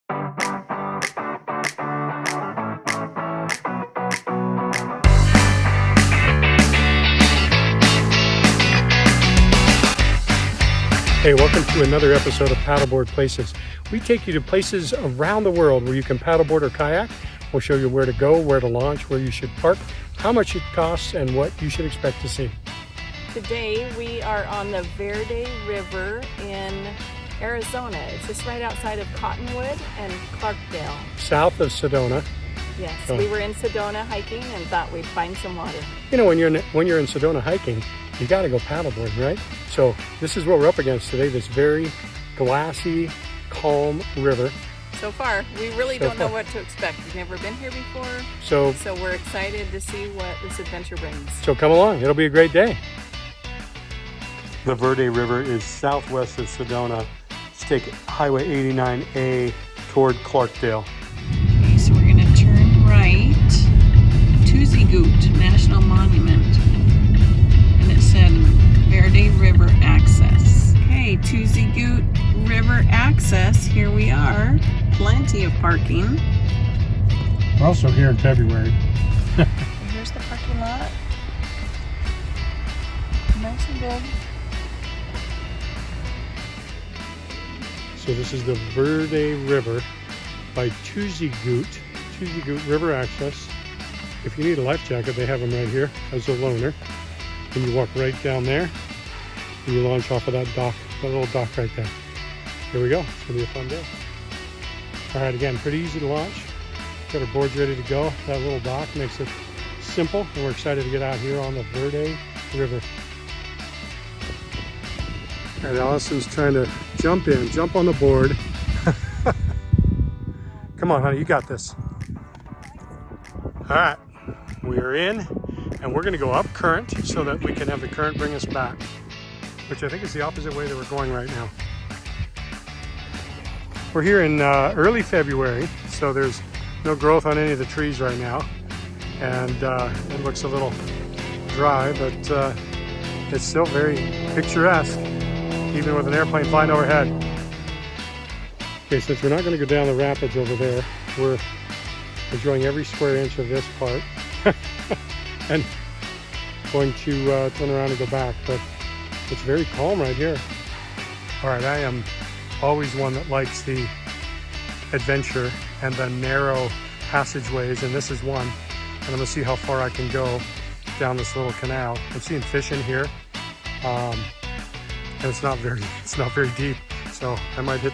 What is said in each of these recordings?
Hey, welcome to another episode of Paddleboard Places. We take you to places around the world where you can paddleboard or kayak. We'll show you where to go, where to launch, where you should park, how much it costs, and what you should expect to see. Today we are on the Verde River in Arizona. It's just right outside of Cottonwood and Clarkdale. South of Sedona. Yes, we were in Sedona hiking and thought we'd find some water. You know, when you're in Sedona hiking, you got to go paddleboard, right? So this is what we're up against today, this very glassy, calm river. So far, we really don't know what to expect. We've never been here before, so we're excited to see what this adventure brings. So come along, it'll be a great day. The Verde River is southwest of Sedona. Let's take Highway 89A toward Clarkdale. Okay, so we're going to turn right, Tuzigoot National Monument. And it said Verde River Access. Okay, Tuzigoot River Access, here we are. Plenty of parking. We're also here in February. Here's the parking lot. Nice and big. So this is the Verde River by Tuzigoot River Access. If you need a life jacket, they have them right here as a loaner. And you walk right down there and you launch off of that dock, that little dock right there. Here we go. It's gonna be a fun day. All right, again, pretty easy to launch. Got our boards ready to go. That little dock makes it simple, and we're excited to get out here on the Verde River. All right, Allison's trying to jump on the board. Come on, honey, you got this. All right, we are in, and we're gonna go up current so that we can have the current bring us back, which I think is the opposite way that we're going right now. We're here in early February, so there's no growth on any of the trees right now, and it looks a little dry, but it's still very picturesque, even with an airplane flying overhead. Okay, since we're not going to go down the rapids over there, we're enjoying every square inch of this part and going to turn around and go back, but it's very calm right here. All right, I am always one that likes the adventure and the narrow passageways, and this is one, and I'm gonna see how far I can go down this little canal. I'm seeing fish in here, and it's not very deep, so I might hit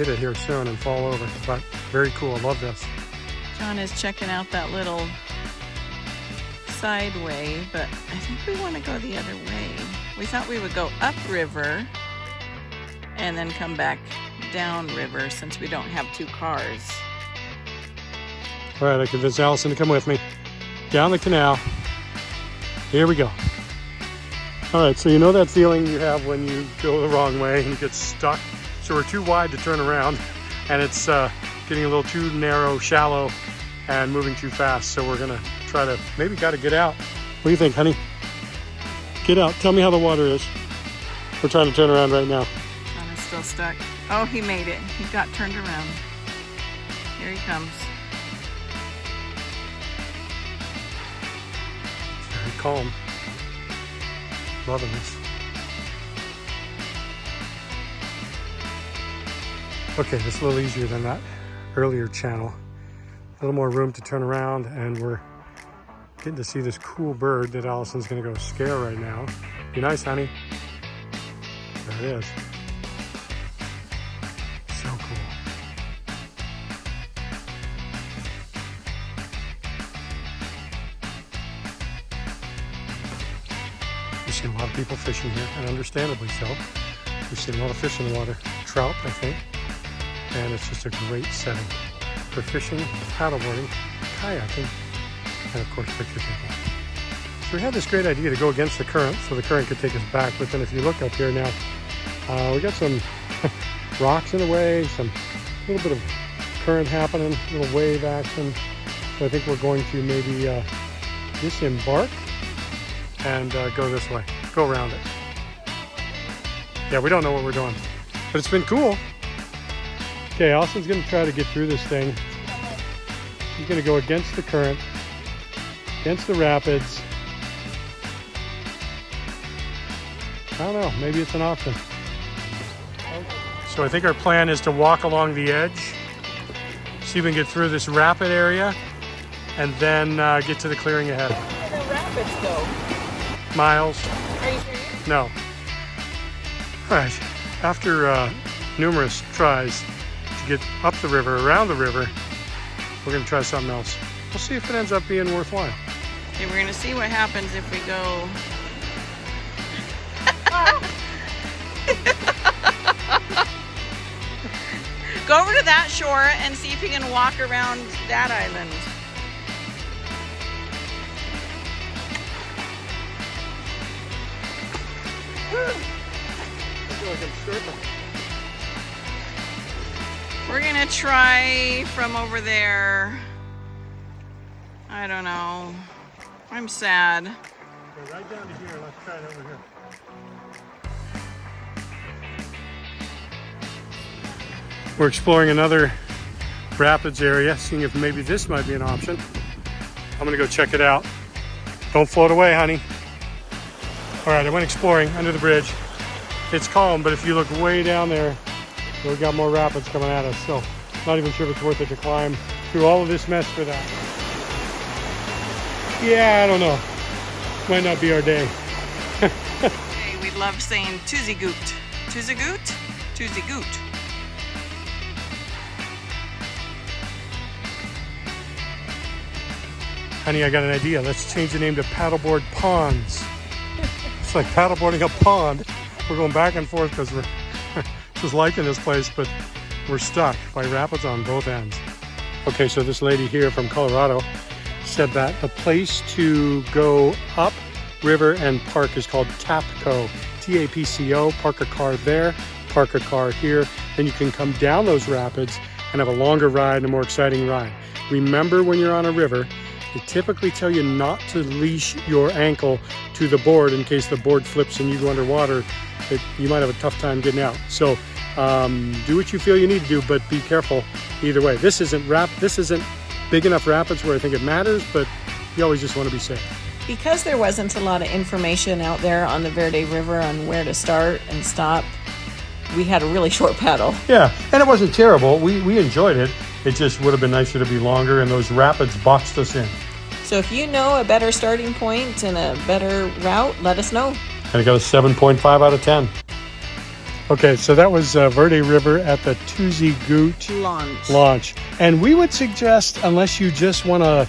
it here soon and fall over, but very cool. I love this. John is checking out that little side way, but I think we want to go the other way. We thought we would go upriver and then come back downriver since we don't have two cars. All right, I convinced Allison to come with me. Down the canal. Here we go. All right, so you know that feeling you have when you go the wrong way and you get stuck? So we're too wide to turn around, and it's getting a little too narrow, shallow, and moving too fast. So we're gonna try to, maybe gotta get out. What do you think, honey? Get out, tell me how the water is. We're trying to turn around right now. John is still stuck. Oh, he made it. He got turned around. Here he comes. Very calm. Loving this. Okay, this is a little easier than that earlier channel. A little more room to turn around, and we're getting to see this cool bird that Allison's gonna go scare right now. Be nice, honey. There it is. So cool. We've seen a lot of people fishing here, and understandably so. We've seen a lot of fish in the water. Trout, I think. And it's just a great setting for fishing, paddleboarding, kayaking, and of course picture taking. So we had this great idea to go against the current so the current could take us back, but then if you look up here now, we got some rocks in the way, some little bit of current happening, a little wave action. So I think we're going to maybe disembark and go this way, go around it. Yeah, we don't know what we're doing, but it's been cool. Okay, Austin's gonna try to get through this thing. He's gonna go against the current, against the rapids. I don't know, maybe it's an option. So I think our plan is to walk along the edge, see if we can get through this rapid area, and then get to the clearing ahead. Where do rapids go? Miles. Are you serious? No. All right, after numerous tries to get up the river, around the river, we're gonna try something else. We'll see if it ends up being worthwhile. Okay, we're gonna see what happens if we go. Go over to that shore and see if you can walk around that island. We're gonna try from over there. I don't know. I'm sad. Go right down to here. Let's try it over here. We're exploring another rapids area, seeing if maybe this might be an option. I'm gonna go check it out. Don't float away, honey. All right, I went exploring under the bridge. It's calm, but if you look way down there, we've got more rapids coming at us. So not even sure if it's worth it to climb through all of this mess for that. Yeah, I don't know. Might not be our day. Hey, we love saying Tuzigoot. Tuzigoot? Tuzigoot. Honey, I got an idea. Let's change the name to Paddleboard Ponds. It's like paddleboarding a pond. We're going back and forth because we're just liking this place, but we're stuck by rapids on both ends. Okay, so this lady here from Colorado said that the place to go up river and park is called Tapco, T-A-P-C-O. Park a car there, park a car here, then you can come down those rapids and have a longer ride and a more exciting ride. Remember, when you're on a river, they typically tell you not to leash your ankle to the board in case the board flips and you go underwater. You might have a tough time getting out. So do what you feel you need to do, but be careful either way. This isn't big enough rapids where I think it matters, but you always just want to be safe. Because there wasn't a lot of information out there on the Verde River on where to start and stop, we had a really short paddle. Yeah, and it wasn't terrible. We enjoyed it. It just would have been nicer to be longer, and those rapids boxed us in. So if you know a better starting point and a better route, let us know. And I got a 7.5 out of 10. Okay, so that was Verde River at the Tuzigoot launch. And we would suggest, unless you just want a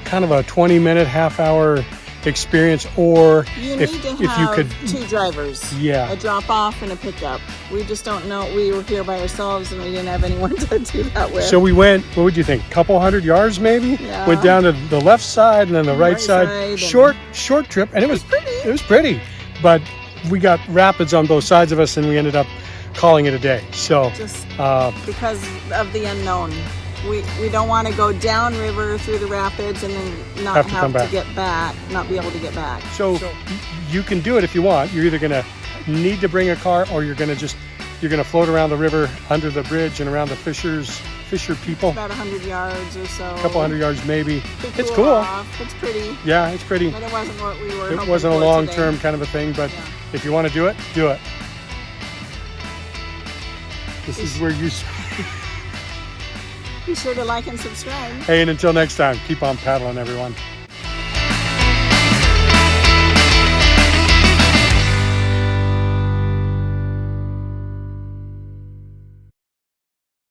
kind of a 20-minute, half-hour experience, or you need to have two drivers. Yeah. A drop-off and a pickup. We just don't know. We were here by ourselves and we didn't have anyone to do that with. So we went, what would you think, couple hundred yards maybe? Yeah. Went down to the left side and then the right side. Short trip, and it was pretty. It was pretty. But we got rapids on both sides of us and we ended up calling it a day. So just because of the unknown. We don't want to go downriver through the rapids and then not have to get back, not be able to get back. So you can do it if you want. You're either going to need to bring a car, or you're going to float around the river under the bridge and around the fisher people. About 100 yards or so. A couple hundred yards maybe. It's cool. cool. It's pretty. Yeah, it's pretty. But it wasn't what we were. It wasn't a long-term kind of a thing, but yeah. If you want to do it, do it. This is where you. Be sure to like and subscribe. Hey, and until next time, keep on paddling, everyone.